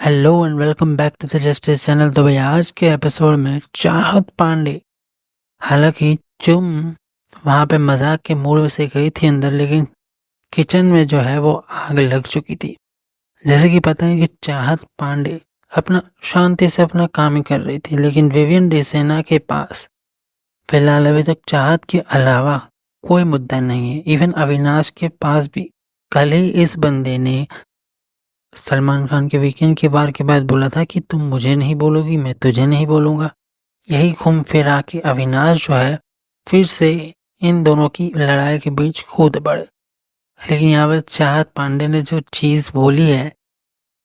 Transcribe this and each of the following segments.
Hello and welcome back to the justice channel. तो भाई आज के एपिसोड में चाहत पांडे, हालांकि चुम वहां पे मजाक के मूड में से गई थी अंदर, लेकिन किचन में जो है वो आग लग चुकी थी। जैसे कि पता है कि चाहत पांडे अपना शांति से अपना काम ही कर रही थी, लेकिन विवियन डिसेना के पास फिलहाल अभी तक चाहत के अलावा कोई मुद्दा नहीं है। इवन अविनाश के पास भी कल ही इस बंदे ने सलमान खान के वीकेंड के बार के बाद बोला था कि तुम मुझे नहीं बोलोगी, मैं तुझे नहीं बोलूंगा। यही घूम फिरा के अविनाश जो है फिर से इन दोनों की लड़ाई के बीच कूद पड़े। लेकिन यहाँ पर चाहत पांडे ने जो चीज बोली है,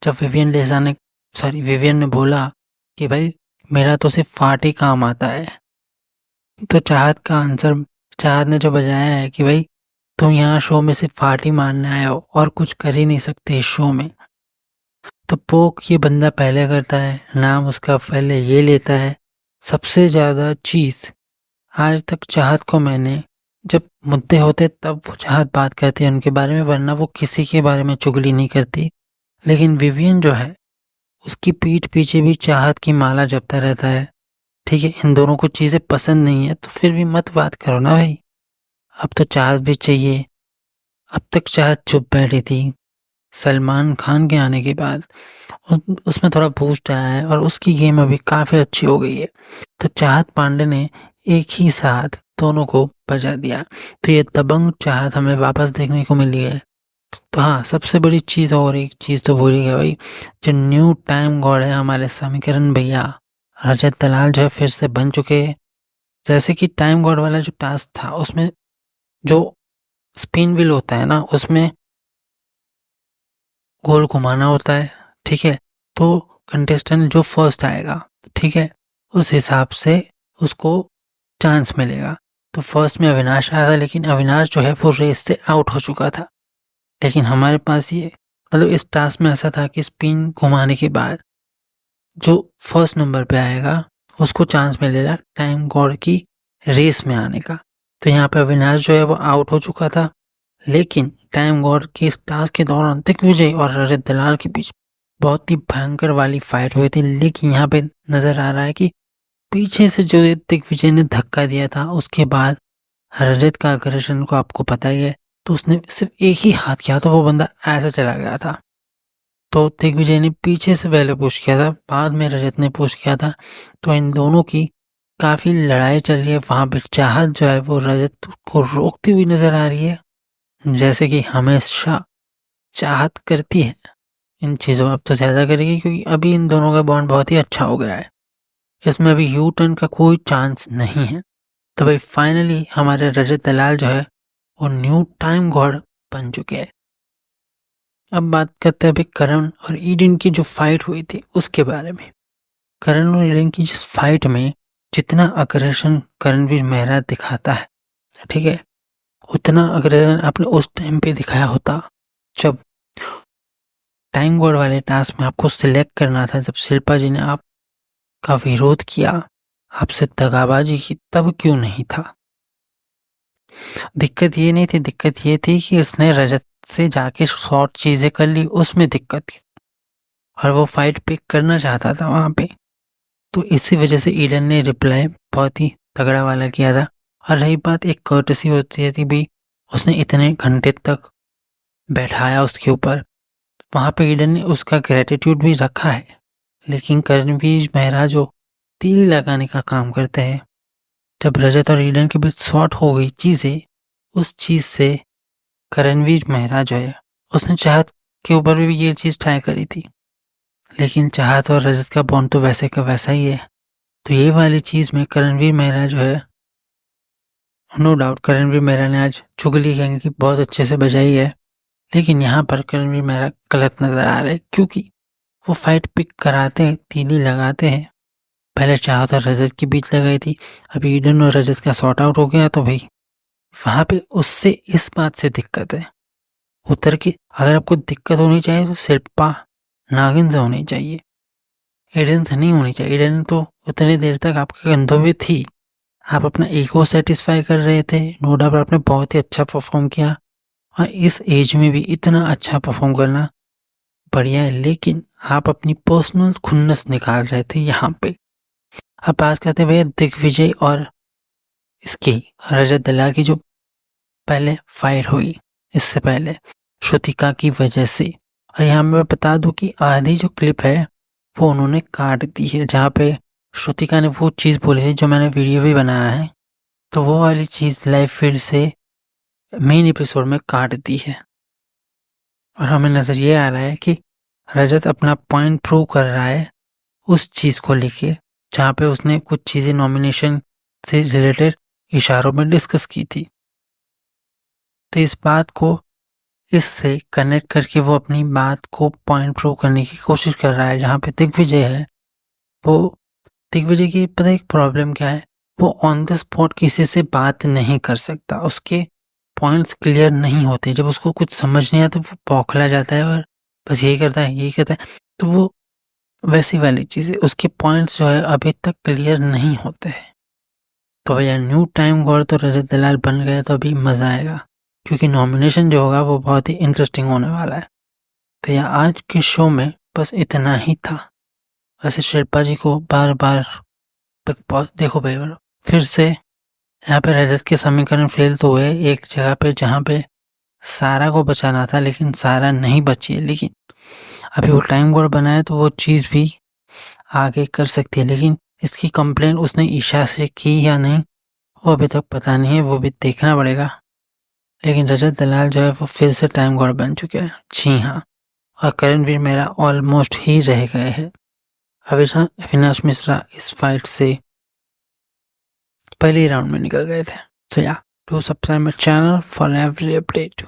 जब विवियन ने बोला कि भाई मेरा तो सिर्फ फाट ही काम आता है, तो चाहत का आंसर चाहत ने जो बजाया है कि भाई तुम यहाँ शो में सिर्फ फाट ही मारने आए हो और कुछ कर ही नहीं सकते इस शो में। तो पोक ये बंदा पहले करता है, नाम उसका पहले ये लेता है। सबसे ज़्यादा चीज़ आज तक चाहत को मैंने, जब मुद्दे होते तब वो चाहत बात करती है उनके बारे में, वरना वो किसी के बारे में चुगली नहीं करती। लेकिन विवियन जो है उसकी पीठ पीछे भी चाहत की माला जपता रहता है। ठीक है, इन दोनों को चीज़ें पसंद नहीं है तो फिर भी मत बात करो ना भाई। अब तो चाहत भी चाहिए। अब तक चाहत चुप बैठी थी, सलमान खान के आने के बाद उसमें थोड़ा बूस्ट आया है और उसकी गेम अभी काफ़ी अच्छी हो गई है। तो चाहत पांडे ने एक ही साथ दोनों को बजा दिया। तो ये दबंग चाहत हमें वापस देखने को मिली है। तो हाँ, सबसे बड़ी चीज़ और एक चीज़ तो भूल ही गया भाई, जो न्यू टाइम गॉड है हमारे समीकरण भैया रजत दलाल जो है फिर से बन चुके हैं। जैसे कि टाइम गॉड वाला जो टास्क था उसमें जो स्पिन व्हील होता है ना, उसमें गोल घुमाना होता है। ठीक है, तो कंटेस्टेंट जो फर्स्ट आएगा, ठीक है, उस हिसाब से उसको चांस मिलेगा। तो फर्स्ट में अविनाश आया था, लेकिन अविनाश जो है वो रेस से आउट हो चुका था। लेकिन हमारे पास ये मतलब इस टास्क में ऐसा था कि स्पिन घुमाने के बाद जो फर्स्ट नंबर पे आएगा उसको चांस मिलेगा टाइम गॉड की रेस में आने का। तो यहाँ पे अविनाश जो है वो आउट हो चुका था, लेकिन टाइम गॉड के इस टास्क के दौरान दिग्विजय और रजत दलाल के बीच बहुत ही भयंकर वाली फाइट हुई थी। लेकिन यहाँ पे नजर आ रहा है कि पीछे से जो दिग्विजय ने धक्का दिया था उसके बाद रजत का आकर्षण को आपको पता ही है, तो उसने सिर्फ एक ही हाथ किया, तो वो बंदा ऐसा चला गया था। तो दिग्विजय ने पीछे से पहले पुश किया था, बाद में रजत ने पुश किया था। तो इन दोनों की काफी लड़ाई चल रही है। वहां पे चाहत जो है वो रजत को रोकती हुई नजर आ रही है, जैसे कि हमेशा चाहत करती है। इन चीज़ों अब तो ज़्यादा करेगी क्योंकि अभी इन दोनों का बॉन्ड बहुत ही अच्छा हो गया है। इसमें अभी यू टर्न का कोई चांस नहीं है। तो भाई फाइनली हमारे रजत दलाल जो है वो न्यू टाइम गॉड बन चुके हैं। अब बात करते हैं अभी करण और ईडन की जो फाइट हुई थी उसके बारे में। करण और ईडन की जिस फाइट में जितना अग्रेशन करणवीर मेहरा दिखाता है, ठीक है, उतना अग्रेशन आपने उस टाइम पे दिखाया होता जब टाइम गॉड वाले टास्क में आपको सिलेक्ट करना था, जब शिल्पा जी ने आपका विरोध किया, आपसे दगाबाजी की, तब क्यों नहीं था। दिक्कत ये नहीं थी, दिक्कत ये थी कि उसने रजत से जाके शॉर्ट चीजें कर ली, उसमें दिक्कत थी और वो फाइट पिक करना चाहता था वहां पे। तो इसी वजह से ईडन ने रिप्लाई बहुत ही तगड़ा वाला किया था। और रही बात एक कर्टसी होती थी भी, उसने इतने घंटे तक बैठाया उसके ऊपर, वहां पे ईडन ने उसका ग्रेटिट्यूड भी रखा है। लेकिन करणवीर मेहरा जो तीली लगाने का काम करते हैं, जब रजत और ईडन के बीच शॉर्ट हो गई चीजें, उस चीज से करणवीर मेहरा जो है उसने चाहत के ऊपर भी ये चीज ट्राई करी थी। लेकिन चाहत और रजत का बॉन्ड तो वैसे का वैसा ही है। तो ये वाली चीज में करणवीर मेहरा जो है, नो डाउट करणवीर मेहरा ने आज चुगली कहेंगे कि बहुत अच्छे से बजाई है। लेकिन यहाँ पर करणवीर मेहरा गलत नजर आ रहा है, क्योंकि वो फाइट पिक कराते हैं, तीली लगाते हैं। पहले चाहत और रजत के बीच लगाई थी, अभी ईडन और रजत का सॉर्ट आउट हो गया, तो भाई वहां पे उससे इस बात से दिक्कत है। उतर की अगर आपको दिक्कत होनी चाहिए तो शिल्पा नागिन से होनी चाहिए, ईडन से नहीं होनी चाहिए। ईडन तो उतनी देर तक आपके कंधों में थी, आप अपना ईगो सेटिस्फाई कर रहे थे, नो डाउट आपने बहुत ही अच्छा परफॉर्म किया। और इस एज में भी इतना अच्छा परफॉर्म करना बढ़िया है, लेकिन आप अपनी पर्सनल खुन्नस निकाल रहे थे यहाँ पे। अब बात करते भैया दिग्विजय और इसकी रजत दलाल की जो पहले फाइट हुई इससे पहले श्रुतिका की वजह से। और यहाँ मैं बता दूं कि आधी जो क्लिप है वो उन्होंने काट दी है, जहाँ पे श्रुतिका ने वो चीज़ बोली थी जो मैंने वीडियो भी बनाया है, तो वो वाली चीज़ लाइव फीड से मेन एपिसोड में काट दी है। और हमें नज़र ये आ रहा है कि रजत अपना पॉइंट प्रूव कर रहा है उस चीज़ को लेके जहाँ पे उसने कुछ चीज़ें नॉमिनेशन से रिलेटेड इशारों में डिस्कस की थी। तो इस बात को इससे कनेक्ट करके वो अपनी बात को पॉइंट प्रूव करने की कोशिश कर रहा है। जहाँ पे दिग्विजय है, वो दिग्विजय की पता है एक प्रॉब्लम क्या है, वो ऑन द स्पॉट किसी से बात नहीं कर सकता, उसके पॉइंट्स क्लियर नहीं होते। जब उसको कुछ समझ नहीं आता वो बौखला जाता है और बस यही करता है यही करता है। तो वो वैसी वाली चीज़ें, उसके पॉइंट्स जो है अभी तक क्लियर नहीं होते हैं। तो भैया न्यू टाइम गॉड तो रजत दलाल बन गए तो अभी मज़ा आएगा, क्योंकि नॉमिनेशन जो होगा वो बहुत ही इंटरेस्टिंग होने वाला है। तो यह आज के शो में बस इतना ही था। वैसे शिल्पा जी को बार बार बिग बॉस देखो भाई, फिर से यहाँ पे रजत के समीकरण फेल तो हुए एक जगह पे जहाँ पे सारा को बचाना था, लेकिन सारा नहीं बची है। लेकिन अभी वो टाइम गॉड बना है तो वो चीज़ भी आगे कर सकती है, लेकिन इसकी कंप्लेंट उसने ईशा से की या नहीं वो अभी तक पता नहीं है, वो भी देखना पड़ेगा। लेकिन रजत दलाल जो है वो फिर से टाइम गॉड बन चुके हैं। जी हाँ, और करणवीर मेरा ऑलमोस्ट ही रह गए हैं। अविनाश मिश्रा इस फाइट से पहले ही राउंड में निकल गए थे। तो या do subscribe my channel for every update.